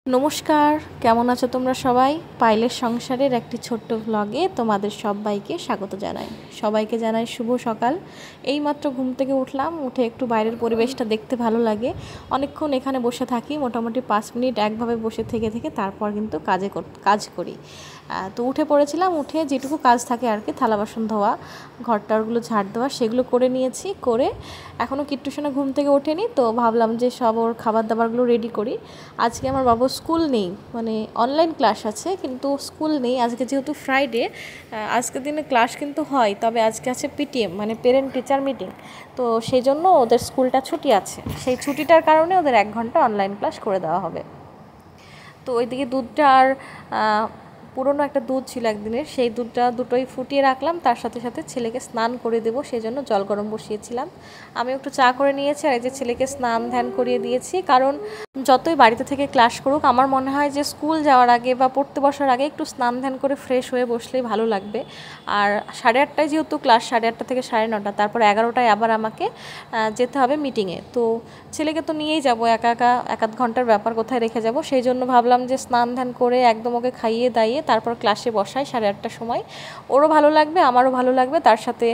নমস্কার, কেমন আছো তোমরা সবাই? পাইলের সংসারের একটি ছোট্ট ভ্লগে তোমাদের সবাইকে স্বাগত জানাই। সবাইকে জানাই শুভ সকাল। এইমাত্র ঘুম থেকে উঠলাম, উঠে একটু বাইরের পরিবেশটা দেখতে ভালো লাগে। অনেকক্ষণ এখানে বসে থাকি, মোটামুটি 5 মিনিট একভাবে বসে থেকে থেকে তারপর কিন্তু কাজ করি। তো উঠে পড়েছিলাম, উঠে যেটুকু কাজ থাকে আর কি, থালা বাসন ধোয়া, ঘরটারগুলো ঝাড় দেওয়া, সেগুলো করে নিয়েছি। করে এখনও কিট্টুসোনা ঘুম থেকে ওঠেনি, তো ভাবলাম যে সব ওর খাবার দাবারগুলো রেডি করি। আজকে আমার বাবুর স্কুল নেই, মানে অনলাইন ক্লাস আছে কিন্তু স্কুল নেই আজকে, যেহেতু ফ্রাইডে। আজকের দিনে ক্লাস কিন্তু হয়, তবে আজকে আছে পিটিএম, মানে পেরেন্ট টিচার মিটিং। তো সেই জন্য ওদের স্কুলটা ছুটি আছে, সেই ছুটিটার কারণে ওদের 1 ঘন্টা অনলাইন ক্লাস করে দেওয়া হবে। তো ওইদিকে দুধটা আর পুরনো একটা দুধ ছিল একদিনের, সেই দুধটা দুটোই ফুটিয়ে রাখলাম, তার সাথে সাথে ছেলেকে স্নান করে দেবো, সেই জন্য জল গরম বসিয়েছিলাম। আমি একটু চা করে নিয়েছি, আর এই যে ছেলেকে স্নান ধ্যান করিয়ে দিয়েছি। কারণ যতই বাড়িতে থেকে ক্লাস করুক, আমার মনে হয় যে স্কুল যাওয়ার আগে বা পড়তে বসার আগে একটু স্নান ধ্যান করে ফ্রেশ হয়ে বসলেই ভালো লাগবে। আর 8:30টায় যেহেতু ক্লাস, 8:30 থেকে 9:30, তারপর 11টায় আবার আমাকে যেতে হবে মিটিংয়ে। তো ছেলেকে তো নিয়েই যাবো, একা একা 1-8 ঘন্টার ব্যাপার, কোথায় রেখে যাব। সেই জন্য ভাবলাম যে স্নান ধ্যান করে একদম ওকে খাইয়ে দাইয়ে তারপর ক্লাসে বসাই 8:30টার সময়। ওরও ভালো লাগবে, আমারও ভালো লাগবে। তার সাথে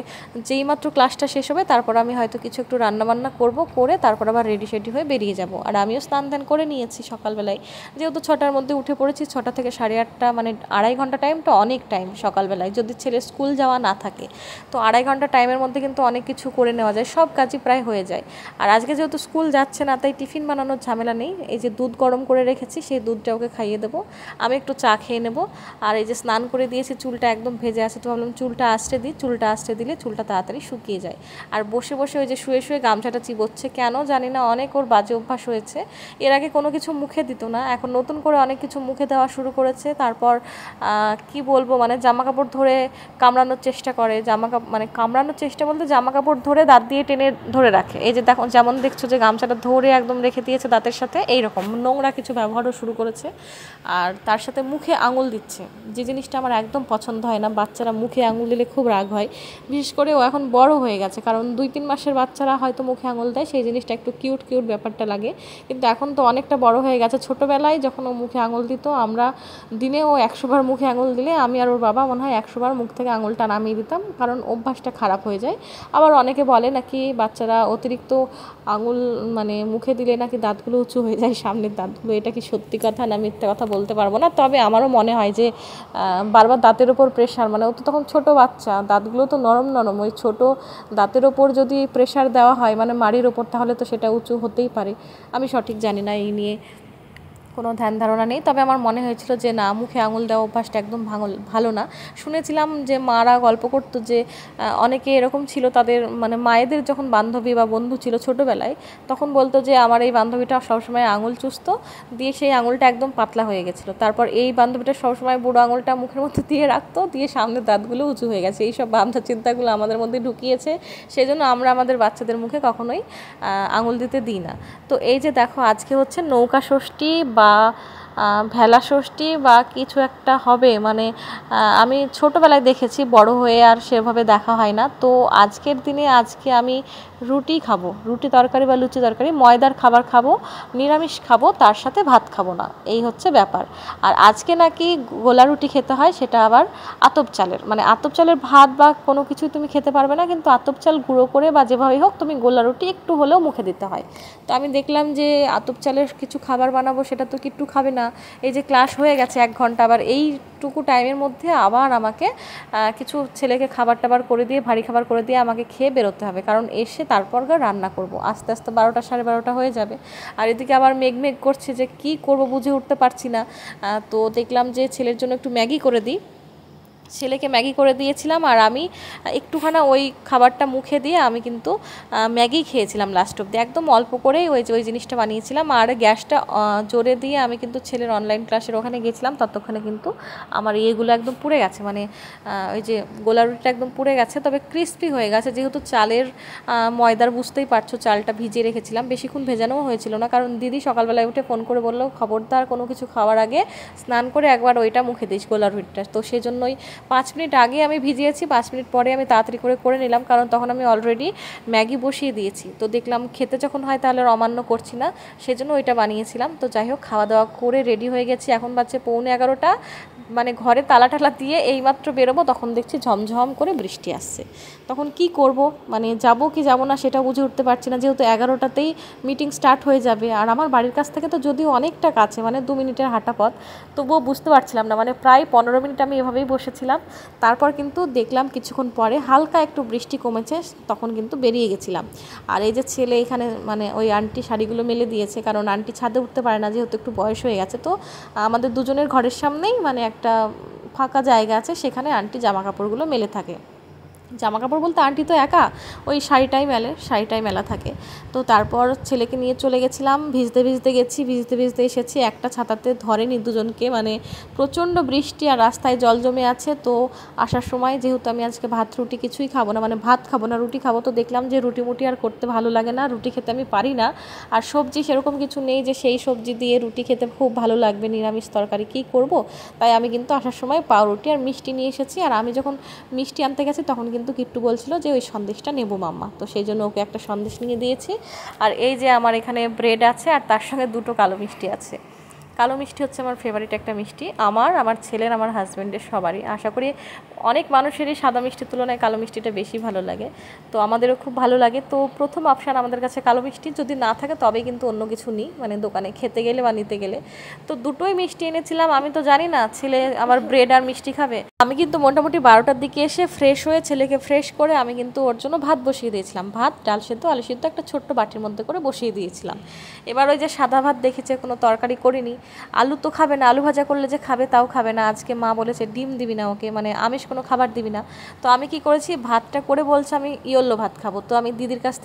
যেই মাত্র ক্লাসটা শেষ হবে তারপর আমি হয়তো কিছু একটু রান্নাবান্না করব, করে তারপর আবার রেডি হয়ে বেরিয়ে যাব। আর আমিও স্নান ধ্যান করে নিয়েছি সকালবেলায়, যেহেতু 6টার মধ্যে উঠে পড়েছি। 6টা থেকে 8:30, মানে 2.5 ঘন্টা টাইমটা অনেক টাইম সকালবেলায়, যদি ছেলে স্কুল যাওয়া না থাকে। তো 2.5 ঘন্টা টাইমের মধ্যে কিন্তু অনেক কিছু করে নেওয়া যায়, সব কাজই প্রায় হয়ে যায়। আর আজকে যেহেতু স্কুল যাচ্ছে না, তাই টিফিন বানানোর ঝামেলা নেই। এই যে দুধ গরম করে রেখেছি, সেই দুধটা ওকে খাইয়ে দেবো, আমি একটু চা খেয়ে নেব। আর এই যে স্নান করে দিয়েছি, চুলটা একদম ভেজে আছে, তো ভাবলাম চুলটা আঁচড়ে দিই, চুলটা আঁচড়ে দিলে চুলটা তাড়াতাড়ি শুকিয়ে যায়। আর বসে বসে ওই যে শুয়ে শুয়ে গামছাটা চিবোচ্ছে, কেন জানি না, অনেক ওর বাজে অভ্যাস হয়েছে। এর আগে কোনো কিছু মুখে দিত না, এখন নতুন করে অনেক কিছু মুখে দেওয়া শুরু করেছে। তারপর কি বলবো, মানে জামা কাপড় ধরে কামড়ানোর চেষ্টা করে, মানে কামড়ানোর চেষ্টা বলতে জামা কাপড় ধরে দাঁত দিয়ে টেনে ধরে রাখে। এই যে দেখো, যেমন দেখছো যে গামছাটা ধরে একদম রেখে দিয়েছে দাঁতের সাথে, এইরকম নোংরা কিছু ব্যবহারও শুরু করেছে। আর তার সাথে মুখে আঙুল দিচ্ছে, যে জিনিসটা আমার একদম পছন্দ হয় না। বাচ্চারা মুখে আঙুল দিলে খুব রাগ হয়, বিশেষ করে ও এখন বড় হয়ে গেছে, কারণ 2-3 মাসের বাচ্চারা হয়তো মুখে আঙুল দেয়, সেই জিনিসটা একটু কিউট কিউট ব্যাপারটা লাগে। কিন্তু এখন তো অনেকটা বড় হয়ে গেছে। ছোটোবেলায় যখন ও মুখে আঙুল দিত, আমরা দিনে ও 100 বার মুখে আঙুল দিলে আমি আর ওর বাবা মনে হয় 100 বার মুখ থেকে আঙুলটা নামিয়ে দিতাম, কারণ অভ্যাসটা খারাপ হয়ে যায়। আবার অনেকে বলে নাকি বাচ্চারা অতিরিক্ত আঙুল মানে মুখে দিলে নাকি দাঁতগুলো উঁচু হয়ে যায়, সামনের দাঁতগুলো। এটা কি সত্যি কথা না মিথ্যে কথা বলতে পারবো না, তবে আমারও মনে হয় যে বারবার দাঁতের ওপর প্রেশার, মানে ও তো তখন ছোটো বাচ্চা, দাঁতগুলো তো নরম নরম, ওই ছোটো দাঁতের ওপর যদি প্রেশার দেওয়া হয়, মানে মাড়ির ওপর, তাহলে তো সেটা উঁচু হতেই পারে। আমি সঠিক জানি না, এই নিয়ে কোনো ধ্যান ধারণা নেই, তবে আমার মনে হয়েছিল যে না, মুখে আঙুল দেওয়া অভ্যাসটা একদম ভালো না। শুনেছিলাম যে মারা গল্প করতো যে অনেকে এরকম ছিল, তাদের মানে মায়েদের যখন বান্ধবী বা বন্ধু ছিল ছোটোবেলায়, তখন বলতো যে আমার এই বান্ধবীটা সবসময় আঙুল চুষতো, দিয়ে সেই আঙুলটা একদম পাতলা হয়ে গেছিলো। তারপর এই বান্ধবীটা সবসময় বুড়ো আঙুলটা মুখের মধ্যে দিয়ে রাখতো, দিয়ে সামনের দাঁতগুলো উঁচু হয়ে গেছে। এইসব ভাবনা চিন্তাগুলো আমাদের মধ্যে ঢুকিয়েছে, সেই জন্য আমরা আমাদের বাচ্চাদের মুখে কখনোই আঙুল দিতে দিই না। তো এই যে দেখো, আজকে হচ্ছে নৌকা ষষ্ঠী বা ভেলা ষষ্ঠী বা কিছু একটা হবে, মানে আমি ছোটোবেলায় দেখেছি, বড় হয়ে আর সেভাবে দেখা হয় না। তো আজকের দিনে আজকে আমি রুটি খাবো, রুটি তরকারি বা লুচি তরকারি, ময়দার খাবার খাবো, নিরামিষ খাবো, তার সাথে ভাত খাবো না, এই হচ্ছে ব্যাপার। আর আজকে নাকি গোলা রুটি খেতে হয়, সেটা আবার আতপ চালের, মানে আতপ চালের ভাত বা কোনো কিছুই তুমি খেতে পারবে না, কিন্তু আতপ চাল গুঁড়ো করে বা যেভাবেই হোক তুমি গোলা রুটি একটু হলেও মুখে দিতে হয়। তো আমি দেখলাম যে আতপ চালের কিছু খাবার বানাবো, সেটা তো কিট্টু খাবে না। এই যে ক্লাস হয়ে গেছে 1 ঘন্টা, আবার এইটুকু টাইমের মধ্যে আবার আমাকে কিছু ছেলেকে খাবার টাবার করে দিয়ে, ভারী খাবার করে দিয়ে আমাকে খেয়ে বেরোতে হবে, কারণ এসে তারপর রান্না করব। আস্তে আস্তে 12টা 12:30 হয়ে যাবে। আর এদিকে আবার মেঘ করছে, যে কি করব বুঝে উঠতে পারছি না। তো দেখলাম যে ছেলের জন্য একটু ম্যাগি করে দিই, ছেলেকে ম্যাগি করে দিয়েছিলাম, আর আমি একটুখানা ওই খাবারটা মুখে দিয়ে আমি কিন্তু ম্যাগি খেয়েছিলাম লাস্ট অব্দি, একদম অল্প করেই ওই জিনিসটা বানিয়েছিলাম। আর গ্যাসটা জোরে দিয়ে আমি কিন্তু ছেলের অনলাইন ক্লাসের ওখানে গেছিলাম, ততক্ষণে কিন্তু আমার ইয়েগুলো একদম পুড়ে গেছে, মানে ওই যে গোলা রুটিটা একদম পুড়ে গেছে, তবে ক্রিস্পি হয়ে গেছে। যেহেতু চালের ময়দার, বুঝতেই পারছো, চালটা ভিজিয়ে রেখেছিলাম, বেশিক্ষণ ভেজানোও হয়েছিল না, কারণ দিদি সকালবেলায় উঠে ফোন করে বললো খবরদার কোনো কিছু খাওয়ার আগে স্নান করে একবার ওইটা মুখে দিস, গোলা রুটিটা। তো সেই জন্যই 5 মিনিট আগে আমি ভিজিয়েছি, 5 মিনিট পরে আমি তাড়াতাড়ি করে নিলাম, কারণ তখন আমি অলরেডি ম্যাগি বসিয়ে দিয়েছি। তো দেখলাম খেতে যখন হয় তাহলে আর অমান্য করছি না, সেজন্য ওইটা বানিয়েছিলাম। তো যাই হোক, খাওয়া দাওয়া করে রেডি হয়ে গেছি। এখন বাজছে 11:15, মানে ঘরে তালা টালা দিয়ে এইমাত্র বেরোবো, তখন দেখছি ঝমঝম করে বৃষ্টি আসছে। তখন কি করব, মানে যাব কি যাব না সেটা বুঝে উঠতে পারছি না, যেহেতু 11টাতেই মিটিং স্টার্ট হয়ে যাবে। আর আমার বাড়ির কাছ থেকে তো যদিও অনেকটা কাছে, মানে 2 মিনিটের হাঁটা পথ, তবুও বুঝতে পারছিলাম না, মানে প্রায় 15 মিনিট আমি এভাবেই বসেছিলাম। তারপর কিন্তু দেখলাম কিছুক্ষণ পরে হালকা একটু বৃষ্টি কমেছে, তখন কিন্তু বেরিয়ে গেছিলাম। আর এই যে ছেলে এখানে, মানে ওই আন্টি শাড়িগুলো মেলে দিয়েছে, কারণ আন্টি ছাদে উঠতে পারে না, যেহেতু একটু বয়স হয়ে গেছে। তো আমাদের দুজনের ঘরের সামনেই মানে একটা ফাঁকা জায়গা আছে, সেখানে আন্টি জামা কাপড়গুলো মেলে থাকে। জামা কাপড় বলতে আন্টি তো একা, ওই শাড়িটাই মেলা থাকে। তো তারপর ছেলেকে নিয়ে চলে গেছিলাম, ভিজতে ভিজতে এসেছি। একটা ছাতাতে ধরেনি দুজনকে, মানে প্রচণ্ড বৃষ্টি আর রাস্তায় জল জমে আছে। তো আসার সময় যেহেতু আমি আজকে ভাত রুটি কিছুই খাবো না, মানে ভাত খাবো না রুটি খাবো, তো দেখলাম যে রুটি মুটি আর করতে ভালো লাগে না, রুটি খেতে আমি পারি না। আর সবজি সেরকম কিছু নেই যে সেই সবজি দিয়ে রুটি খেতে খুব ভালো লাগবে, নিরামিষ তরকারি কী করব। তাই আমি কিন্তু আসার সময় পাউরুটি আর মিষ্টি নিয়ে এসেছি। আর আমি যখন মিষ্টি আনতে গেছি তখন কিন্তু কিট্টু বলছিল যে ওই সন্দেশটা নেবো মাম্মা, তো সেই জন্য ওকে একটা সন্দেশ নিয়ে দিয়েছি। আর এই যে আমার এখানে ব্রেড আছে, আর তার সঙ্গে 2টো কালো মিষ্টি আছে। কালো মিষ্টি হচ্ছে আমার ফেভারিট একটা মিষ্টি, আমার ছেলের, আমার হাজব্যান্ডের, সবারই। আশা করি অনেক মানুষেরই সাদা মিষ্টির তুলনায় কালো মিষ্টিটা বেশি ভালো লাগে, তো আমাদেরও খুব ভালো লাগে। তো প্রথম অপশান আমাদের কাছে কালো মিষ্টি, যদি না থাকে তবেই কিন্তু অন্য কিছু নিই, মানে দোকানে খেতে গেলে বা নিতে গেলে। তো 2টোই মিষ্টি এনেছিলাম, আমি তো জানি না ছেলে আমার ব্রেড আর মিষ্টি খাবে। আমি কিন্তু মোটামুটি 12টার দিকে এসে ফ্রেশ হয়ে ছেলেকে ফ্রেশ করে আমি কিন্তু ওর জন্য ভাত বসিয়ে দিয়েছিলাম। ভাত, ডাল সেদ্ধ, আলু সেদ্ধ একটা ছোট্ট বাটির মধ্যে করে বসিয়ে দিয়েছিলাম। এবার ওই যে সাদা ভাত দেখেছে, কোনো তরকারি করিনি। আলু তো খাবে না, আলু ভাজা করলে যে খাবে তাও খাবে না। আজকে মা বলেছে ডিম দিবি না ওকে, মানে আমিষ কোনো খাবার দিবি না। তো আমি কি করেছি, ভাতটা করে বলছে আমি ইয়োলো ভাত খাবো। তো আমি দিদির কাছ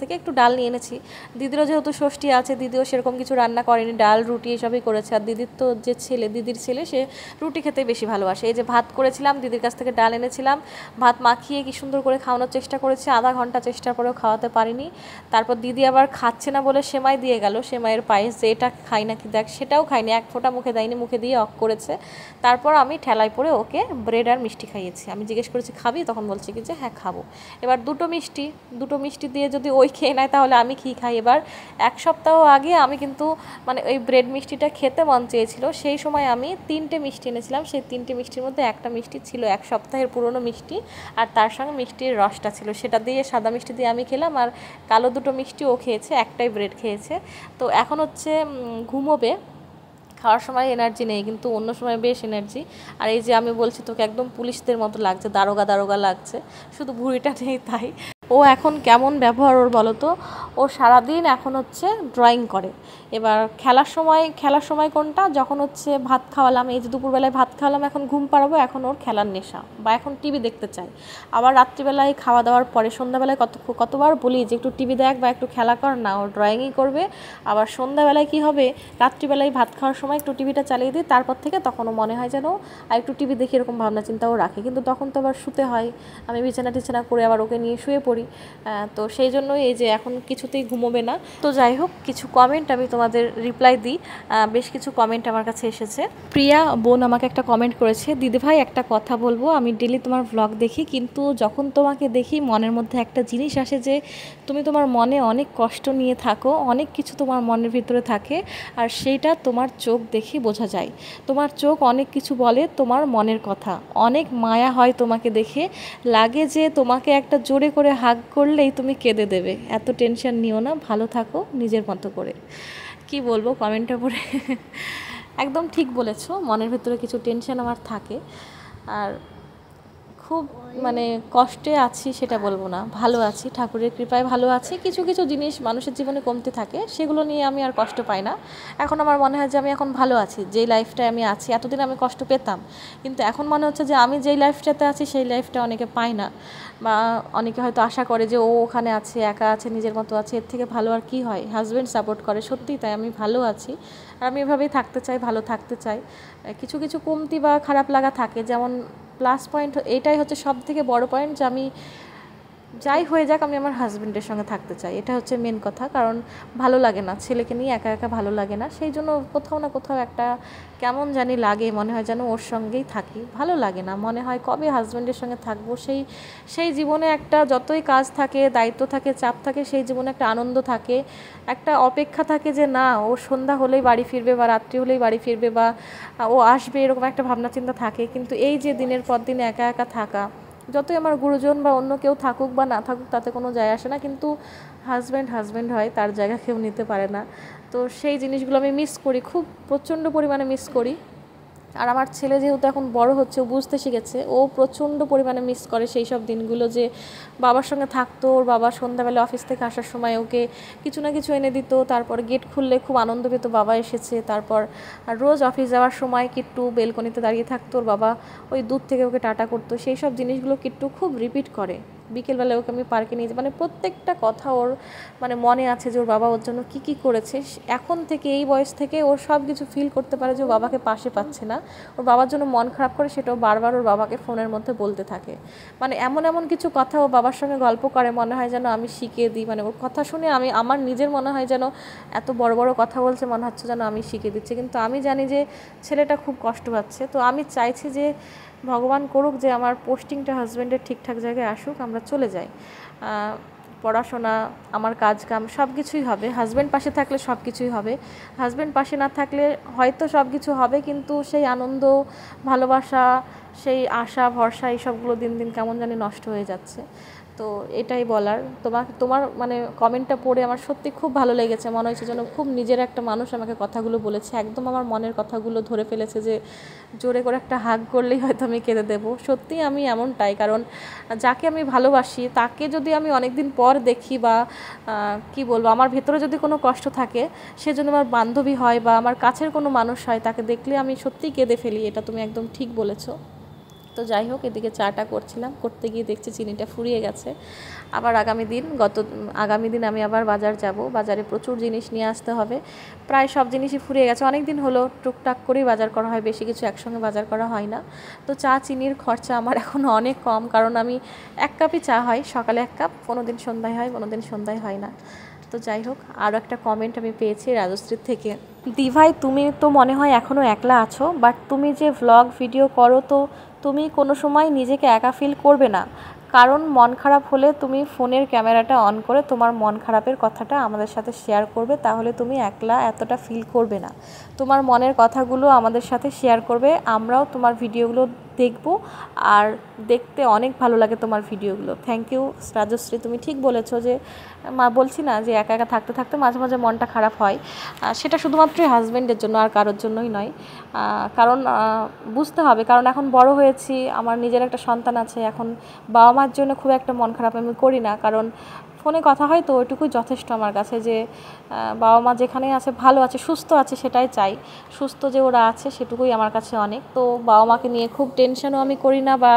থেকে একটু ডাল নিয়ে এনেছি। দিদিরও যেহেতু ষষ্ঠী আছে, দিদিও সেরকম কিছু রান্না করেনি, ডাল রুটি এসবই করেছে। আর দিদির তো যে ছেলে, দিদির ছেলে, সে রুটি খেতে বেশি ভালোবাসে। এই যে ভাত করেছিলাম, দিদির কাছ থেকে ডাল এনেছিলাম, ভাত মাখিয়ে কি সুন্দর করে খাওয়ানোর চেষ্টা করেছি, আধা ঘন্টা চেষ্টার পরেও খাওয়াতে পারিনি। তারপর দিদি আবার খাচ্ছে না বলে সেমাই দিয়ে গেল, সেমাইয়ের পায়েস, যে এটা খাই নাকি দেখ, সেটাও খাইনি, এক ফোঁটা মুখে দেয়নি, মুখে দিয়ে অক করেছে। তারপর আমি ঠেলায় পরে ওকে ব্রেড আর মিষ্টি খাইয়েছি। আমি জিজ্ঞেস করেছি খাবি, তখন বলছে কি যে হ্যাঁ খাবো। এবার 2টো মিষ্টি দিয়ে যদি ওই খেয়ে নেয় তাহলে আমি কী খাই। এবার 1 সপ্তাহ আগে আমি কিন্তু, মানে ওই ব্রেড মিষ্টিটা খেতে মন চেয়েছিল, সেই সময় আমি 3টে মিষ্টি এনেছিলাম। সেই 3টে মিষ্টির মধ্যে একটা মিষ্টি ছিল 1 সপ্তাহের পুরনো মিষ্টি, আর তার সঙ্গে মিষ্টির রসটা ছিল, সেটা দিয়ে, সাদা মিষ্টি দিয়ে আমি খেলাম। আর কালো 2টো মিষ্টি ও খেয়েছে, একটাই ব্রেড খেয়েছে। তো এখন হচ্ছে ঘুমোবে, খাওয়ার সময় এনার্জি নেই, কিন্তু অন্য সময় বেশ এনার্জি। আর এই যে আমি বলছি তোকে একদম পুলিশদের মতো লাগছে, দারোগা লাগছে, শুধু ভুঁড়িটা নেই তাই। ও এখন কেমন ব্যবহার ওর বলো তো, ও সারাদিন এখন হচ্ছে ড্রয়িং করে। এবার খেলার সময় কোনটা, যখন হচ্ছে ভাত খাওয়ালাম, এই যে দুপুরবেলায় ভাত খাওয়ালাম, এখন ঘুম পাড়াবো, এখন ওর খেলার নেশা, বা এখন টিভি দেখতে চায়। আবার রাত্রিবেলায় খাওয়া দাওয়ার পরে সন্ধ্যাবেলায় কতবার বলি যে একটু টিভি দেখ বা একটু খেলা কর, না ও ড্রয়িংই করবে। আবার সন্ধ্যাবেলায় কি হবে, রাত্রিবেলায় ভাত খাওয়ার সময় একটু টিভিটা চালিয়ে দিই, তারপর থেকে তখনও মনে হয় যেন আর একটু টিভি দেখি, এরকম ভাবনা চিন্তাও রাখে। কিন্তু তখন তো আবার শুতে হয়, আমি বিছানা করে আবার ওকে নিয়ে শুয়ে পড়ি। তো সেই জন্যই এই যে এখন কিছুতেই ঘুমোবে না। তো যাই হোক, কিছু কমেন্ট আমি তোমাদের রিপ্লাই দিই। বেশ কিছু কমেন্ট আমার কাছে এসেছে। প্রিয়া বোন আমাকে একটা কমেন্ট করেছে, দিদিভাই একটা কথা বলবো, আমি ডেলি তোমার ভ্লগ দেখি, কিন্তু যখন তোমাকে দেখি মনের মধ্যে একটা জিনিস আসে যে তুমি তোমার মনে অনেক কষ্ট নিয়ে থাকো, অনেক কিছু তোমার মনের ভিতরে থাকে, আর সেইটা তোমার চোখ দেখে বোঝা যায়। তোমার চোখ অনেক কিছু বলে, তোমার মনের কথা, অনেক মায়া হয় তোমাকে দেখে, লাগে যে তোমাকে একটা জোরে করে হাগ করলেই তুমি কেঁদে দেবে। এত টেনশন নিও না, ভালো থাকো নিজের মতো করে। কি বলবো কমেন্টটা পড়ে, একদম ঠিক বলেছো, মনের ভিতরে কিছু টেনশন আমার থাকে। আর খুব মানে কষ্টে আছি সেটা বলবো না, ভালো আছি, ঠাকুরের কৃপায় ভালো আছি। কিছু কিছু জিনিস মানুষের জীবনে কমতে থাকে, সেগুলো নিয়ে আমি আর কষ্ট পাই না। এখন আমার মনে হয় যে আমি এখন ভালো আছি, যেই লাইফটায় আমি আছি। এতদিন আমি কষ্ট পেতাম, কিন্তু এখন মনে হচ্ছে যে আমি যেই লাইফটাতে আছি সেই লাইফটা অনেকে পায় না, বা অনেকে হয়তো আশা করে যে ও ওখানে আছে, একা আছে, নিজের মতো আছে, এর থেকে ভালো আর কি হয়। হাজব্যান্ড সাপোর্ট করে, সত্যি তাই আমি ভালো আছি, আর আমি এভাবেই থাকতে চাই, ভালো থাকতে চাই। কিছু কিছু কমতি বা খারাপ লাগা থাকে, যেমন প্লাস পয়েন্ট এটাই হচ্ছে সব থেকে বড় পয়েন্ট, যে আমি যাই হয়ে যাক আমি আমার হাজব্যান্ডের সঙ্গে থাকতে চাই, এটা হচ্ছে মেন কথা। কারণ ভালো লাগে না, ছেলেকে নিয়ে একা একা ভালো লাগে না, সেই জন্য কোথাও না কোথাও একটা কেমন জানি লাগে, মনে হয় যেন ওর সঙ্গেই থাকি, ভালো লাগে না, মনে হয় কবে হাজব্যান্ডের সঙ্গে থাকবো। সেই জীবনে একটা যতই কাজ থাকে, দায়িত্ব থাকে, চাপ থাকে, সেই জীবনে একটা আনন্দ থাকে, একটা অপেক্ষা থাকে যে না ও সন্ধ্যা হলেই বাড়ি ফিরবে বা রাত্রি হলেই বাড়ি ফিরবে বা ও আসবে, এরকম একটা ভাবনা চিন্তা থাকে। কিন্তু এই যে দিনের পর দিন একা একা থাকা, যতই আমার গুরুজন বা অন্য কেউ থাকুক বা না থাকুক তাতে কোনো যায় আসে না, কিন্তু হাজব্যান্ড হয়, তার জায়গা কেউ নিতে পারে না। তো সেই জিনিসগুলো আমি মিস করি, খুব প্রচণ্ড পরিমাণে মিস করি। আর আমার ছেলে যেহেতু এখন বড় হচ্ছে, ও বুঝতে শিখেছে, ও প্রচণ্ড পরিমাণে মিস করে সেই সব দিনগুলো যে বাবার সঙ্গে থাকতো। ওর বাবা সন্ধ্যাবেলা অফিস থেকে আসার সময় ওকে কিছু না কিছু এনে দিত, তারপর গেট খুললে খুব আনন্দ পেত বাবা এসেছে। তারপর রোজ অফিস যাওয়ার সময় কিট্টু বেলকনিতে দাঁড়িয়ে থাকতো, ওর বাবা ওই দূর থেকে ওকে টাটা করতো। সেই সব জিনিসগুলো কিট্টু খুব রিপিট করে। বিকেলবেলা ওকে আমি পার্কে নিয়ে যাই, মানে প্রত্যেকটা কথা ওর মানে মনে আছে যে ওর বাবা ওর জন্য কী কী করেছে। এখন থেকে এই বয়স থেকে ওর সব কিছু ফিল করতে পারে যে ও বাবাকে পাশে পাচ্ছে না, ওর বাবার জন্য মন খারাপ করে, সেটাও বারবার ওর বাবাকে ফোনের মধ্যে বলতে থাকে। মানে এমন এমন কিছু কথা ও বাবার সঙ্গে গল্প করে, মনে হয় যেন আমি শিখিয়ে দিই। মানে ওর কথা শুনে আমার নিজের মনে হয় যেন এত বড় বড় কথা বলছে, মনে হচ্ছে যেন আমি শিখিয়ে দিচ্ছি, কিন্তু আমি জানি যে ছেলেটা খুব কষ্ট পাচ্ছে। তো আমি চাইছি যে ভগবান করুক যে আমার পোস্টিংটা হাজব্যান্ডের ঠিকঠাক জায়গায় আসুক, আমরা চলে যাই। পড়াশোনা, আমার কাজ কাম সব কিছুই হবে, হাজব্যান্ড পাশে থাকলে সব কিছুই হবে। হাজব্যান্ড পাশে না থাকলে হয়তো সব কিছু হবে, কিন্তু সেই আনন্দ, ভালোবাসা, সেই আশা ভরসা, এইসবগুলো দিন দিন কেমন জানি নষ্ট হয়ে যাচ্ছে। তো এটাই বলার। তোমার মানে কমেন্টটা পড়ে আমার সত্যি খুব ভালো লেগেছে, মনে হয়েছে যেন খুব নিজের একটা মানুষ আমাকে কথাগুলো বলেছে, একদম আমার মনের কথাগুলো ধরে ফেলেছে, যে জোরে করে একটা হাগ করলেই হয়তো আমি কেঁদে দেবো। সত্যি আমি এমনটাই, কারণ যাকে আমি ভালোবাসি তাকে যদি আমি অনেক দিন পর দেখি বা কি বলবো, আমার ভেতরে যদি কোনো কষ্ট থাকে, সে যদি আমার বান্ধবী হয় বা আমার কাছের কোনো মানুষ হয়, তাকে দেখলে আমি সত্যিই কেঁদে ফেলি, এটা তুমি একদম ঠিক বলেছো। তো যাই হোক, এদিকে চাটা করছিলাম, করতে গিয়ে দেখছি চিনিটা ফুরিয়ে গেছে। আবার আগামী দিন আমি আবার বাজার যাব, বাজারে প্রচুর জিনিস নিয়ে আসতে হবে। প্রায় সব জিনিসই ফুরিয়ে গেছে, অনেক দিন হলো টুকটাক করেই বাজার করা হয়, বেশি কিছু একসঙ্গে বাজার করা হয় না। তো চা চিনির খরচা আমার এখন অনেক কম, কারণ আমি 1 কাপই চা হয়, সকালে 1 কাপ, কোনো দিন সন্ধ্যায় হয়, কোনো দিন সন্ধ্যায় হয় না। তো যাই হোক, আরও একটা কমেন্ট আমি পেয়েছি রাজশ্রীর থেকে। দিভাই, তুমি তো মনে হয় এখনও একলা আছো, বাট তুমি যে ভ্লগ ভিডিও করো, তো তুমি কোনো সময় নিজেকে একা ফিল করবে না, কারণ মন খারাপ হলে তুমি ফোনের ক্যামেরাটা অন করে তোমার মন খারাপের কথাটা আমাদের সাথে শেয়ার করবে, তাহলে তুমি একলা এতটা ফিল করবে না। তোমার মনের কথাগুলো আমাদের সাথে শেয়ার করবে, আমরাও তোমার ভিডিওগুলো দেখব, আর দেখতে অনেক ভালো লাগে তোমার ভিডিওগুলো। থ্যাংক ইউ রাজশ্রী, তুমি ঠিক বলেছো যে বলছি না যে একা একা থাকতে থাকতে মাঝে মাঝে মনটা খারাপ হয়, সেটা শুধুমাত্রই হাজব্যান্ডের জন্য, আর কারোর জন্যই নয়। কারণ বুঝতে হবে, কারণ এখন বড় হয়েছি, আমার নিজের একটা সন্তান আছে, এখন বাবা মার জন্য খুব একটা মন খারাপ আমি করি না, কারণ ফোনে কথা হয় তো ওইটুকুই যথেষ্ট আমার কাছে, যে বাবা মা যেখানে আছে ভালো আছে, সুস্থ আছে, সেটাই চাই। সুস্থ যে ওরা আছে সেটুকুই আমার কাছে অনেক। তো বাবা মাকে নিয়ে খুব টেনশনও আমি করি না, বা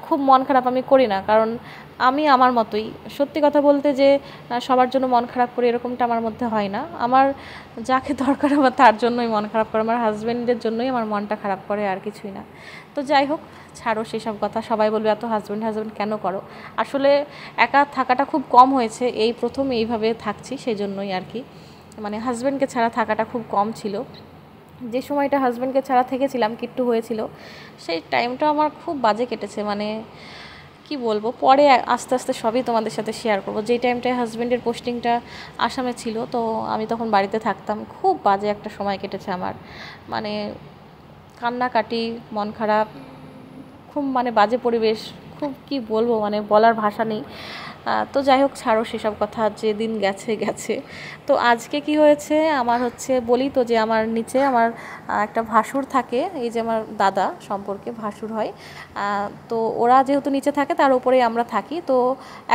খুব মন খারাপ আমি করি না, কারণ আমি আমার মতোই। সত্যি কথা বলতে যে সবার জন্য মন খারাপ করি এরকমটা আমার মধ্যে হয় না। আমার যাকে দরকার আমার তার জন্যই মন খারাপ করে, আমার হাজব্যান্ডের জন্যই আমার মনটা খারাপ করে, আর কিছুই না। তো যাই হোক, ছাড়ো সেসব কথা। সবাই বলবে এত হাজব্যান্ড কেন করো। আসলে একা থাকাটা খুব কম হয়েছে, এই প্রথম এইভাবে থাকছি, সেই জন্যই আর কি। মানে হাজব্যান্ডকে ছাড়া থাকাটা খুব কম ছিল। যে সময়টা হাজব্যান্ডকে ছাড়া থেকেছিলাম, কিট্টু হয়েছিল, সেই টাইমটা আমার খুব বাজে কেটেছে। মানে কি বলবো, পরে আস্তে আস্তে সবই তোমাদের সাথে শেয়ার করবো। যেই টাইমটায় হাজব্যান্ডের পোস্টিংটা আসামে ছিল, তো আমি তখন বাড়িতে থাকতাম, খুব বাজে একটা সময় কেটেছে আমার। মানে কান্নাকাটি, মন খারাপ, খুব মানে বাজে পরিবেশ, খুব কি বলবো, মানে বলার ভাষা নেই। তো যাই হোক, ছাড়ো সেসব কথা, যে দিন গেছে গেছে। তো আজকে কি হয়েছে, আমার হচ্ছে বলি তো যে আমার নিচে আমার একটা ভাসুর থাকে, এই যে আমার দাদা সম্পর্কে ভাসুর হয়। তো ওরা যেহেতু নিচে থাকে, তার উপরেই আমরা থাকি। তো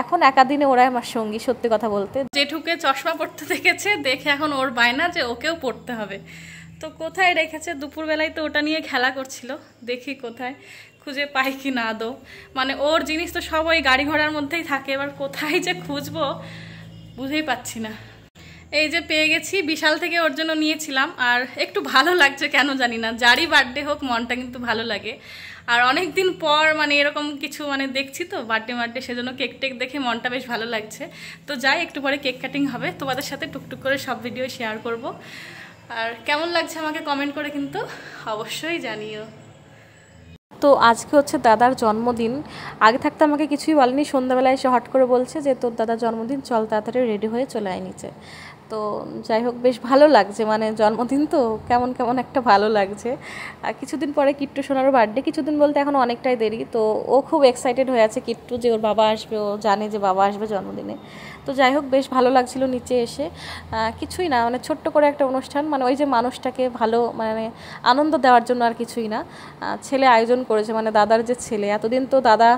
এখন একাদিনে ওরাই আমার সঙ্গী, সত্যি কথা বলতে। জেঠুকে চশমা পড়তে দেখেছে, দেখে এখন ওর বায়না যে ওকেও পড়তে হবে। তো কোথায় রেখেছে, দুপুরবেলায় তো ওটা নিয়ে খেলা করছিল, দেখি কোথায় খুঁজে পাই কি না আদৌ। মানে ওর জিনিস তো সব ওই গাড়ি ঘোড়ার মধ্যেই থাকে, এবার কোথায় যে খুঁজবো বুঝেই পাচ্ছি না। এই যে পেয়ে গেছি, বিশাল থেকে ওর জন্য নিয়েছিলাম। আর একটু ভালো লাগছে কেন জানি না, যারই বার্থডে হোক মনটা কিন্তু ভালো লাগে। আর অনেক দিন পর মানে এরকম কিছু মানে দেখছি তো বার্থডে, সেজন্য কেক টেক দেখে মনটা বেশ ভালো লাগছে। তো যাই, একটু পরে কেক কাটিং হবে, তোমাদের সাথে টুকটুক করে সব ভিডিও শেয়ার করব। আর কেমন লাগছে আমাকে কমেন্ট করে কিন্তু অবশ্যই জানিও। তো আজকে হচ্ছে দাদার জন্মদিন। আগে থাকতে আমাকে কিছুই বলেনি, সন্ধ্যাবেলায় এসে হট করে বলছে যে তোর দাদার জন্মদিন, চল তাড়াতাড়ি রেডি হয়ে চলে আয় নিচে। তো যাই হোক, বেশ ভালো লাগছে, মানে জন্মদিন তো কেমন কেমন একটা ভালো লাগছে। কিছুদিন পরে কিট্টু সোনারও বার্থডে, কিছুদিন বলতে এখন অনেকটাই দেরি। তো ও খুব এক্সাইটেড হয়ে আছে কিট্টু, যে ওর বাবা আসবে, ও জানে যে বাবা আসবে জন্মদিনে। তো যাই হোক, বেশ ভালো লাগছিল নিচে এসে। কিছুই না, মানে ছোট্ট করে একটা অনুষ্ঠান, মানে ওই যে মানুষটাকে ভালো মানে আনন্দ দেওয়ার জন্য, আর কিছুই না। ছেলে আয়োজন করেছে, মানে দাদার যে ছেলে, এতদিন তো দাদা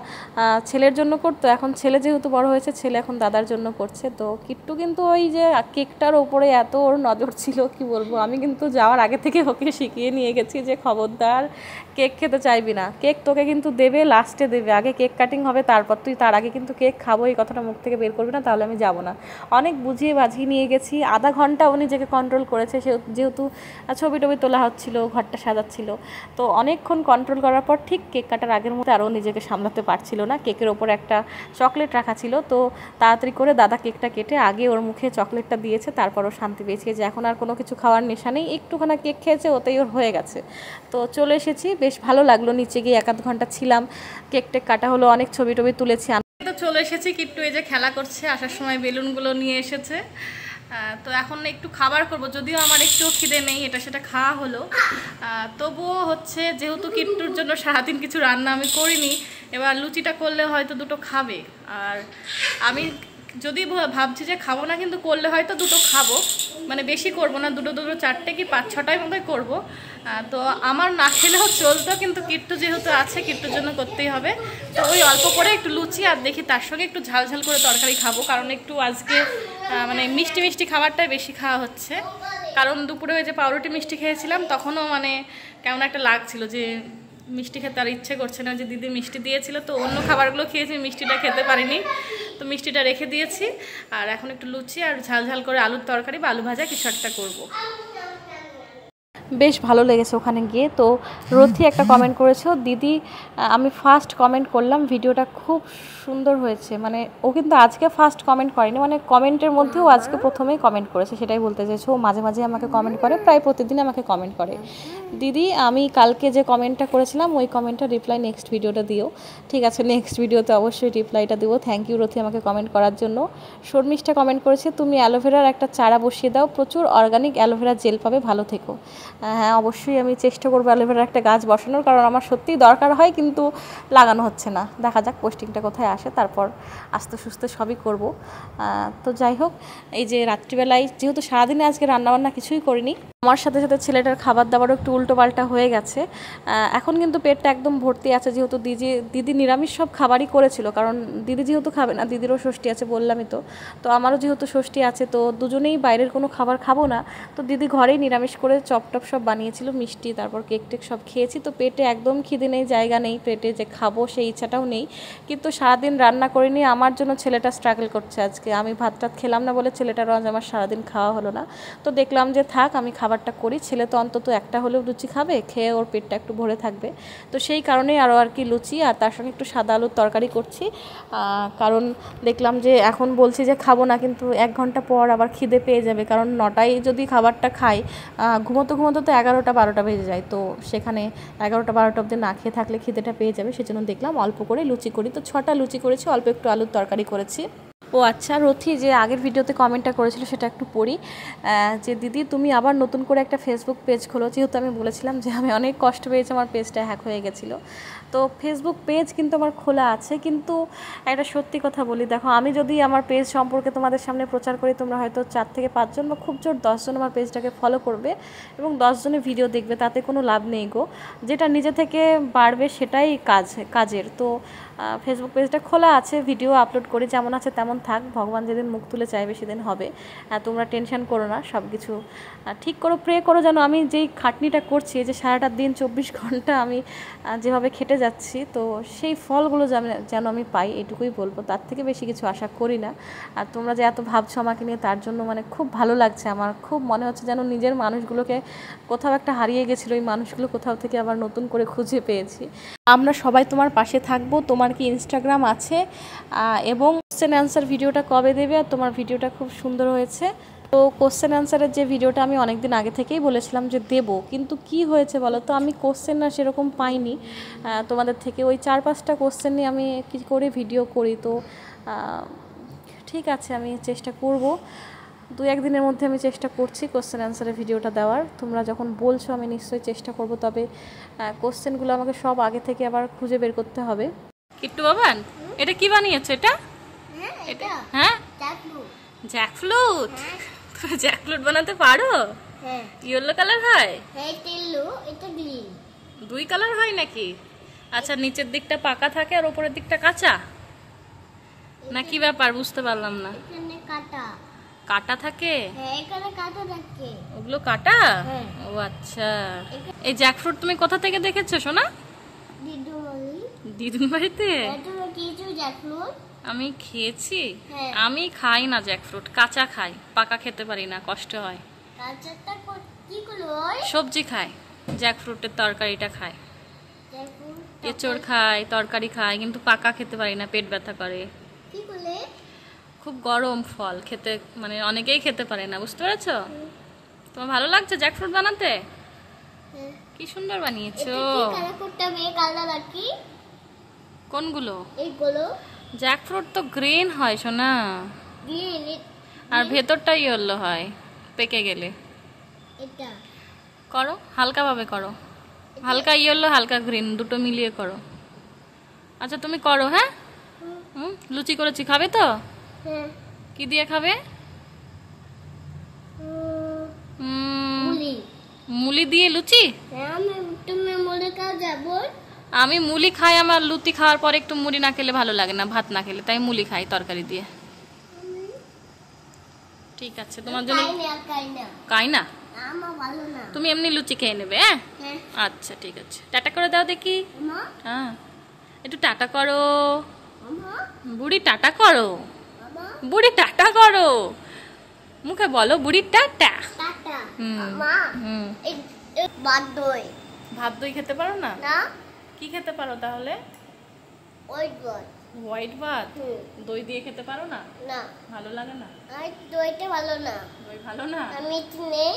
ছেলের জন্য করতো, এখন ছেলে যেহেতু বড় হয়েছে, ছেলে এখন দাদার জন্য করছে। তো কিট্টু কিন্তু ওই যে কেকটার ওপরে এত ওর নজর ছিল, কি বলবো। আমি কিন্তু যাওয়ার আগে থেকে ওকে শিখিয়ে নিয়ে গেছি যে খবরদার কেক খেতে চাইবি না, কেক তোকে কিন্তু দেবে লাস্টে দেবে, আগে কেক কাটিং হবে, তারপর তুই তার আগে কিন্তু কেক খাবো এই কথাটা মুখ থেকে বের করবি না, তাহলে আমি যাব না। অনেক বুঝিয়ে বাঝিয়ে নিয়ে গেছি, আধা ঘন্টা ও নিজেকে কন্ট্রোল করেছে। যেহেতু ছবি টবি তোলা হচ্ছিল, ঘরটা সাজাচ্ছিল, তো অনেকক্ষণ কন্ট্রোল করার পর ঠিক কেক কাটার আগের মধ্যে আরও নিজেকে সামলাতে পারছিল না। কেকের ওপর একটা চকলেট রাখা ছিল, তো তাড়াতাড়ি করে দাদা কেকটা কেটে আগে ওর মুখে চকলেটটা দিয়েছে, তারপর ও শান্তি পেয়েছে যে এখন আর কোনো কিছু খাওয়ার নেশা নেই, একটুখানা কেক খেয়েছে, ওতেই ওর হয়ে গেছে। তো চলে এসেছি, বেশ ভালো লাগলো, নিচে গিয়ে 1-আধ ঘন্টা ছিলাম, কেক টেক কাটা হলো, অনেক ছবি টবি তুলেছি। তো চলে এসেছি, কিট্টু এই যে খেলা করছে, আসার সময় বেলুনগুলো নিয়ে এসেছে। তো এখন একটু খাবার করব, যদিও আমার একটু খিদে নেই, এটা সেটা খাওয়া হলো। তবুও হচ্ছে যেহেতু কিট্টুর জন্য সারাদিন কিছু রান্না আমি করিনি, এবার লুচিটা করলে হয়তো দুটো খাবে। আর আমি যদি ভাবছি যে খাবো না, কিন্তু করলে হয়তো দুটো খাবো, মানে বেশি করব না, দুটো 4টে কি 5-6টার মতোই করবো। তো আমার না খেলেও চলতো, কিন্তু কিট্টু যেহেতু আছে, কিট্টুর জন্য করতেই হবে। তো ওই অল্প করে একটু লুচি, আর দেখি তার সঙ্গে একটু ঝাল ঝাল করে তরকারি খাবো, কারণ একটু আজকে মানে মিষ্টি মিষ্টি খাবারটাই বেশি খাওয়া হচ্ছে। কারণ দুপুরে ওই যে পাউরুটি মিষ্টি খেয়েছিলাম, তখনও মানে কেমন একটা লাগছিল যে মিষ্টি খেতে আর ইচ্ছে করছে না, যে দিদি মিষ্টি দিয়েছিল, তো অন্য খাবারগুলো খেয়েছি, মিষ্টিটা খেতে পারিনি, তো মিষ্টিটা রেখে দিয়েছি। আর এখন একটু লুচি আর ঝাল ঝাল করে আলুর তরকারি বা আলু ভাজা কিছু একটা করবো। বেশ ভালো লেগেছে ওখানে গিয়ে। তো রথি একটা কমেন্ট করেছে, দিদি আমি ফার্স্ট কমেন্ট করলাম, ভিডিওটা খুব সুন্দর হয়েছে। মানে ও কিন্তু আজকে ফার্স্ট কমেন্ট করেনি, মানে কমেন্টের মধ্যেও আজকে প্রথমেই কমেন্ট করেছে, সেটাই বলতে চাইছে। ও মাঝে মাঝে আমাকে কমেন্ট করে, প্রায় প্রতিদিন আমাকে কমেন্ট করে। দিদি আমি কালকে যে কমেন্টটা করেছিলাম, ওই কমেন্টটা রিপ্লাই নেক্সট ভিডিওটা দিও। ঠিক আছে, নেক্সট ভিডিওতে অবশ্যই রিপ্লাইটা দেবো। থ্যাংক ইউ রথি আমাকে কমেন্ট করার জন্য। শর্মিষ্ঠা কমেন্ট করেছে, তুমি অ্যালোভেরার একটা চারা বসিয়ে দাও, প্রচুর অর্গানিক অ্যালোভেরা জেল পাবে, ভালো থেকো। হ্যাঁ, অবশ্যই আমি চেষ্টা করবো অ্যালোভেরার একটা গাছ বসানোর, কারণ আমার সত্যিই দরকার হয়, কিন্তু লাগানো হচ্ছে না। দেখা যাক পোস্টিংটা কোথায় আসে, তারপর আস্তে সুস্তে সবই করব। তো যাই হোক, এই যে রাত্রিবেলায় যেহেতু সারাদিনে আজকে রান্নাবান্না কিছুই করিনি, আমার সাথে সাথে ছেলেটার খাবার দাবারও একটু উল্টোপাল্টা হয়ে গেছে। এখন কিন্তু পেটটা একদম ভর্তি আছে, যেহেতু দিদি নিরামিষ সব খাবারই করেছিল, কারণ দিদি যেহেতু খাবে না, দিদিরও ষষ্ঠী আছে বললামই তো। তো আমারও যেহেতু ষষ্ঠী আছে, তো দুজনেই বাইরের কোনো খাবার খাবো না, তো দিদি ঘরেই নিরামিষ করে চপ টপ সব বানিয়েছিল, মিষ্টি, তারপর কেক টেক সব খেয়েছি। তো পেটে একদম খিদে নেই, জায়গা নেই পেটে যে খাবো, সেই ইচ্ছাটাও নেই। কিন্তু সারাদিন রান্না করিনি, আমার জন্য ছেলেটা স্ট্রাগল করছে আজকে। আমি ভাত টাত খেলাম না বলে ছেলেটারও আজ আমার সারাদিন খাওয়া হলো না। তো দেখলাম যে থাক, আমি খাবারটা করি, ছেলে তো অন্তত একটা হলেও লুচি খাবে, খেয়ে ওর পেটটা একটু ভরে থাকবে। তো সেই কারণেই আরও আর কি লুচি, আর তার সঙ্গে একটু সাদা আলুর তরকারি করছি। কারণ দেখলাম যে এখন বলছি যে খাবো না, কিন্তু 1 ঘন্টা পর আবার খিদে পেয়ে যাবে, কারণ 9টায় যদি খাবারটা খাই, ঘুমোতে ঘুমোতে তো 11টা-12টা বেজে যায়। তো সেখানে 11টা-12টা অবধি না খেয়ে থাকলে খিদেটা পেয়ে যাবে, সেজন্য দেখলাম অল্প করে লুচি করি। তো 6টা লুচি করেছি, অল্প একটু আলুর তরকারি করেছি। ও আচ্ছা, রথি যে আগের ভিডিওতে কমেন্টটা করেছিল সেটা একটু পড়ি। যে দিদি তুমি আবার নতুন করে একটা ফেসবুক পেজ খোলো, যেহেতু আমি বলেছিলাম যে আমি অনেক কষ্ট পেয়েছি, আমার পেজটা হ্যাক হয়ে গেছিলো। তো ফেসবুক পেজ কিন্তু আমার খোলা আছে, কিন্তু একটা সত্যি কথা বলি, দেখো আমি যদি আমার পেজ সম্পর্কে তোমাদের সামনে প্রচার করি, তোমরা হয়তো 4 থেকে 5 জন বা খুব জোর 10 জন আমার পেজটাকে ফলো করবে এবং 10 জনে ভিডিও দেখবে, তাতে কোনো লাভ নেই গো। যেটা নিজে থেকে বাড়বে সেটাই কাজের। তো ফেসবুক পেজটা খোলা আছে, ভিডিও আপলোড করি, যেমন আছে তেমন থাক, ভগবান যেদিন মুখ তুলে চাইবে সেদিন হবে। তোমরা টেনশন করো না, সব কিছু ঠিক করো, প্রে করো যেন আমি যেই খাটনিটা করছি, যে সারাটা দিন 24 ঘন্টা আমি যেভাবে খেটে যাচ্ছি, তো সেই ফলগুলো যেন আমি পাই, এটুকুই বলবো, তার থেকে বেশি কিছু আশা করি না। আর তোমরা যে এত ভাবছো আমাকে নিয়ে, তার জন্য মানে খুব ভালো লাগছে আমার, খুব মনে হচ্ছে যেন নিজের মানুষগুলোকে কোথাও একটা হারিয়ে গেছিলো, ওই মানুষগুলো কোথাও থেকে আবার নতুন করে খুঁজে পেয়েছি। আমরা সবাই তোমার পাশে থাকবো। তোমার কি ইনস্টাগ্রাম আছে? এবং কোশ্চেন অ্যান্সার ভিডিওটা কবে দেবে? আর তোমার ভিডিওটা খুব সুন্দর হয়েছে। তো কোশ্চেন অ্যান্সারের যে ভিডিওটা আমি অনেক দিন আগে থেকেই বলেছিলাম যে দেব, কিন্তু কি হয়েছে বলো তো, আমি কোশ্চেন না সেরকম পাইনি তোমাদের থেকে। ওই 4-5টা কোশ্চেন নিয়ে আমি কী করে ভিডিও করি। তো ঠিক আছে, আমি চেষ্টা করব, 2-1 দিনের মধ্যে আমি চেষ্টা করছি কোশ্চেন অ্যান্সারের ভিডিওটা দেওয়ার। তোমরা যখন বলছো আমি নিশ্চয়ই চেষ্টা করব, তবে কোশ্চেনগুলো আমাকে সব আগে থেকে আবার খুঁজে বের করতে হবে। কিট্টু বাবান, এটা কি বানিয়েছো? এটা হ্যাঁ জ্যাকফ্রুট। তুমি জ্যাকফ্রুট বানাতে পারো? হ্যাঁ। ইয়েলো কালার হয়? হ্যাঁ, এটা ইয়েলো, এটা গ্রিন, 2 কালার হয় নাকি? আচ্ছা, নিচের দিকটা পাকা থাকে আর উপরের দিকটা কাঁচা, না কি ব্যাপার বুঝতে পারলাম না। এখানে কাটা কাটা থাকে? হ্যাঁ, এখানে কাটা থাকে। ওগুলো কাটা? হ্যাঁ। ও আচ্ছা। এই জ্যাকফ্রুট তুমি কোথা থেকে দেখেছো সোনা? দিদুন বাড়িতে। তুমি খেয়েছো জ্যাকফ্রুট? আমি খেয়েছি। আমি খাই না জ্যাকফ্রুট, কাঁচা খাই, পাকা খেতে পারি না, কষ্ট হয়। কাঁচাটা কি করো? সবজি খাই, জ্যাকফ্রুটের তরকারিটা খাই, এঁচড় খাই, তরকারি খাই, কিন্তু পাকা খেতে পারি না, পেট ব্যথা করে। কি বলে? খুব গরম ফল, খেতে মানে অনেকেই খেতে পারে না, বুঝতে পেরেছো? তোমার ভালো লাগছে জ্যাকফ্রুট বানাতে? কি সুন্দর বানিয়েছো। কোনগুলো? এইগুলো। জ্যাকফ্রুট তো গ্রিন হয় সোনা, আর ভেতরটা ইয়েলো হয় পেকে গেলে। এটা করো, হালকা ভাবে করো, হালকা ইয়েলো হালকা গ্রিন দুটো মিলিয়ে করো। আচ্ছা তুমি করো। হ্যাঁ, লুচি করেছি, খাবে তো? কি দিয়ে খাবে? মুলি দিয়ে লুচি? আমি মুলি খাই, আমার লুচি খাওয়ার পরে একটু মুড়ি না খেলে ভালো লাগে না, ভাত না খেলে, তাই মুলি খাই তরকারি দিয়ে। ঠিক আছে, তোমার জন্য খাই না, তুমি এমনি লুচি খেয়ে নেবে। হ্যাঁ, আচ্ছা ঠিক আছে, টাটা করে দাও দেখি। হ্যাঁ, একটু টাটা করো বুড়ি, টাটা করো বুড়ি, টাটা করো, মুখে বলো বুড়ি টাটা। ভাত দই খেতে পারো না? কি খেতে পারো তাহলে? হোয়াইট ভাত। দই দিয়ে খেতে পারো না? না, ভালো লাগে না। দইটা ভালো না। দই ভালো না? মিষ্টি নেই।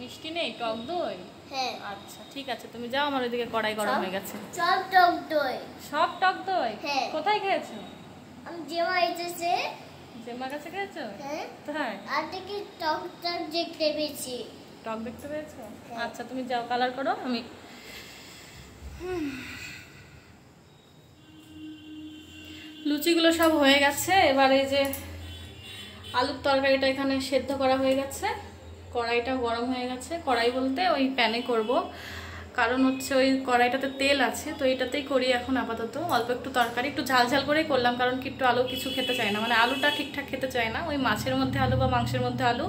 মিষ্টি নেই, টক দই? হ্যাঁ। আচ্ছা ঠিক আছে, তুমি যাও, আমার ওইদিকে কড়াই গরম হয়ে গেছে। সব টক দই। সব টক দই? হ্যাঁ। কোথায় খেয়েছো? আমি জেমা এসেছে। জেমার কাছে খেয়েছো? হ্যাঁ। তাই? আর দেখি টক টক দেখতে পেয়েছি। টক দেখতে পেয়েছো? আচ্ছা তুমি যাও, কালার করো, আমি লুচিগুলো সব হয়ে গেছে। এবার এই যে আলুর তরকারিটা এখানে সেদ্ধ করা হয়ে গেছে, কড়াইটা গরম হয়ে গেছে। কড়াই বলতে ওই প্যানে করব, কারণ হচ্ছে ওই কড়াইটাতে তেল আছে, তো এটাতেই করি এখন আপাতত। অল্প একটু তরকারি, একটু ঝাল ঝাল করেই করলাম, কারণ কি একটু আলু কিছু খেতে চায় না, মানে আলুটা ঠিকঠাক খেতে চায় না। ওই মাছের মধ্যে আলু বা মাংসের মধ্যে আলু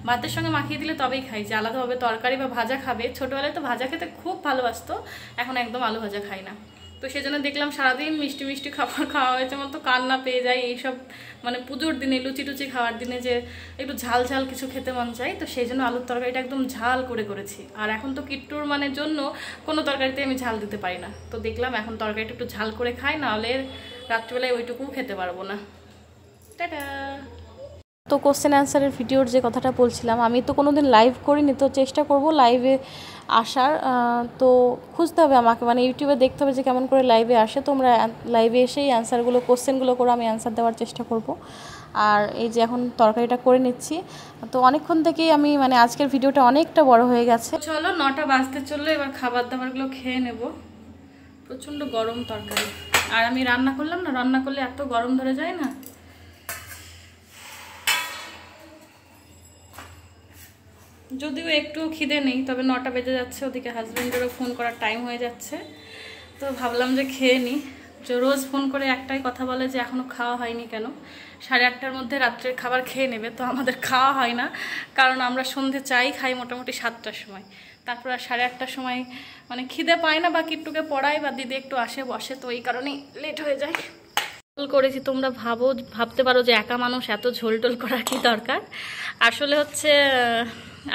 ভাতের সঙ্গে মাখিয়ে দিলে তবেই খাই, যে আলাদাভাবে তরকারি বা ভাজা খাবে। ছোটোবেলায় তো ভাজা খেতে খুব ভালোবাসতো, এখন একদম আলু ভাজা খাই না। তো সেজন্য দেখলাম সারাদিন মিষ্টি মিষ্টি খাবার খাওয়া হয়েছে, আমার তো কান্না পেয়ে যায় এইসব, মানে পুজোর দিনে লুচি টুচি খাওয়ার দিনে যে একটু ঝাল ঝাল কিছু খেতে মন চাই। তো সেই জন্য আলুর তরকারিটা একদম ঝাল করে করেছি। আর এখন তো কিট্টুর মানে জন্য কোনো তরকারিতে আমি ঝাল দিতে পারি না, তো দেখলাম এখন তরকারিটা একটু ঝাল করে খাই, নাহলে রাত্রিবেলায় ওইটুকুও খেতে পারবো না। টাটা। তো কোশ্চেন অ্যান্সারের ভিডিওর যে কথাটা বলছিলাম, আমি তো কোনোদিন লাইভ করিনি, তো চেষ্টা করব লাইভে আসার। তো খুঁজতে হবে আমাকে, মানে ইউটিউবে দেখতে হবে যে কেমন করে লাইভে আসে। তোমরা লাইভে এসেই অ্যান্সারগুলো কোশ্চেনগুলো করে আমি অ্যান্সার দেওয়ার চেষ্টা করব। আর এই যে এখন তরকারিটা করে নিচ্ছি, তো অনেকক্ষণ থেকেই আমি মানে আজকের ভিডিওটা অনেকটা বড় হয়ে গেছে। চলো 9টা বাজতে চললো, এবার খাবার দাবারগুলো খেয়ে নেব। প্রচণ্ড গরম তরকারি, আর আমি রান্না করলাম না, রান্না করলে এত গরম ধরে যায় না। যদিও একটু খিদে নেই, তবে 9টা বেজে যাচ্ছে, ওদিকে হাজব্যান্ডেরও ফোন করার টাইম হয়ে যাচ্ছে, তো ভাবলাম যে খেয়ে নিই। যে রোজ ফোন করে একটাই কথা বলে যে এখনও খাওয়া হয়নি কেন, 8:30টার মধ্যে রাত্রের খাবার খেয়ে নেবে। তো আমাদের খাওয়া হয় না, কারণ আমরা সন্ধে চাই খাই মোটামুটি 7টার সময়। তারপর আর 8:30টার সময় মানে খিদে পায় না, বা কিট্টুকে পড়াই বা দিদি একটু আসে বসে, তো এই কারণেই লেট হয়ে যায়। ঝোল করেছি, তোমরা ভাবতে পারো যে একা মানুষ এত ঝোল টোল করার কি দরকার। আসলে হচ্ছে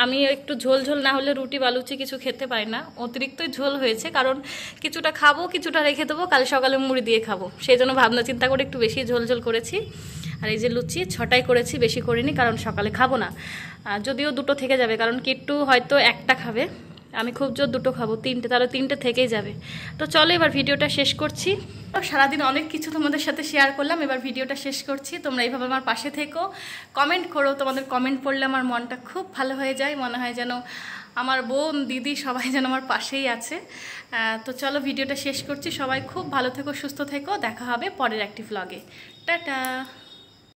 আমি একটু ঝোল ঝোল না হলে রুটি বা লুচি কিছু খেতে পারি না, অতিরিক্তই ঝোল হয়েছে, কারণ কিছুটা খাবো কিছুটা রেখে দেবো, কাল সকালে মুড়ি দিয়ে খাবো, সেই জন্য ভাবনা চিন্তা করে একটু বেশি ঝোল ঝোল করেছি। আর এই যে লুচি 6টাই করেছি, বেশি করিনি, কারণ সকালে খাবো না। যদিও 2টো থেকে যাবে, কারণ কিট্টু হয়তো একটা খাবে, আমি খুব জোর 2টো খাবো, 3টে, তাহলে 3টে থেকেই যাবে। তো চলো এবার ভিডিওটা শেষ করছি। সারাদিন অনেক কিছু তোমাদের সাথে শেয়ার করলাম, এবার ভিডিওটা শেষ করছি। তোমরা এইভাবে আমার পাশে থেকো, কমেন্ট করো, তোমাদের কমেন্ট পড়লে আমার মনটা খুব ভালো হয়ে যায়, মনে হয় যেন আমার বোন দিদি সবাই যেন আমার পাশেই আছে। তো চলো ভিডিওটা শেষ করছি, সবাই খুব ভালো থেকো, সুস্থ থেকো, দেখা হবে পরের একটি ভ্লগে। টাটা।